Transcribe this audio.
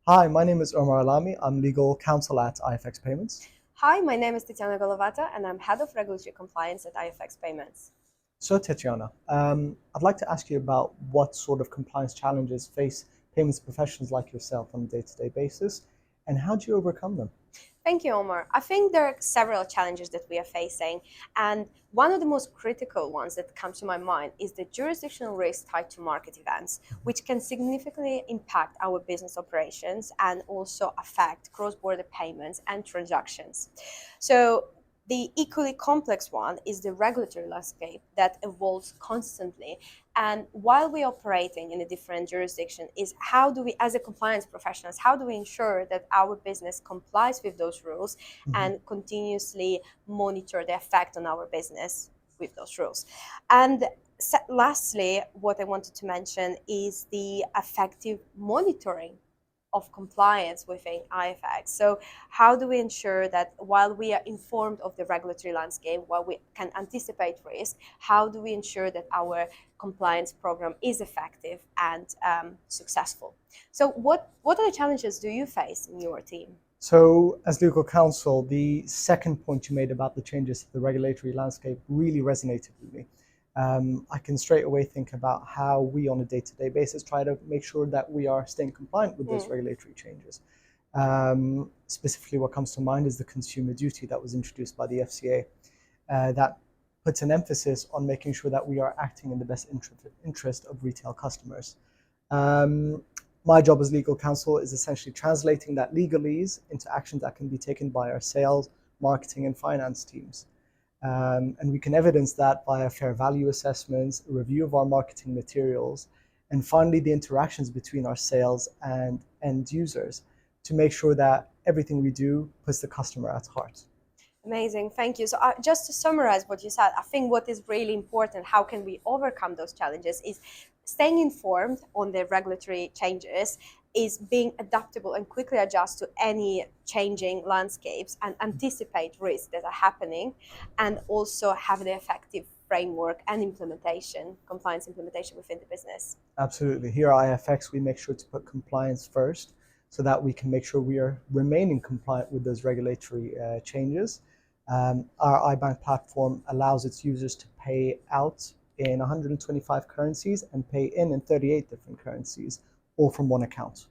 Hi, my name is Omar Alami. I'm legal counsel at IFX Payments. Hi, my name is Tetyana Golovata, and I'm Head of Regulatory Compliance at IFX Payments. So, Tetyana, I'd like to ask you about what sort of compliance challenges face payments professionals like yourself on a day-to-day basis, and how do you overcome them? Thank you, Omar. I think there are several challenges that we are facing, and one of the most critical ones that comes to my mind is the jurisdictional risk tied to market events, which can significantly impact our business operations and also affect cross-border payments and transactions. So the equally complex one is the regulatory landscape that evolves constantly. And while we're operating in a different jurisdiction, is how do we, as a compliance professionals, how do we ensure that our business complies with those rules Mhm. and continuously monitor the effect on our business with those rules? And lastly, what I wanted to mention is the effective monitoring of compliance within IFX. So how do we ensure that while we are informed of the regulatory landscape, while we can anticipate risk, how do we ensure that our compliance program is effective and successful? So what are the challenges do you face in your team? So, as legal counsel, the second point you made about the changes to the regulatory landscape really resonated with me. I can straight away think about how we, on a day-to-day basis, try to make sure that we are staying compliant with those Mm. regulatory changes. Specifically, what comes to mind is the consumer duty that was introduced by the FCA. That puts an emphasis on making sure that we are acting in the best interest of retail customers. Um, my job as legal counsel is essentially translating that legalese into actions that can be taken by our sales, marketing, and finance teams. And we can evidence that via fair value assessments, a review of our marketing materials, and finally the interactions between our sales and end users to make sure that everything we do puts the customer at heart. Amazing, thank you. So just to summarize what you said, I think what is really important, how can we overcome those challenges, is staying informed on the regulatory changes, is being adaptable and quickly adjust to any changing landscapes and anticipate risks that are happening, and also have the effective framework and implementation, compliance implementation within the business. Absolutely. Here at IFX, we make sure to put compliance first so that we can make sure we are remaining compliant with those regulatory changes. Our iBank platform allows its users to pay out in 125 currencies and pay in 38 different currencies, all from one account.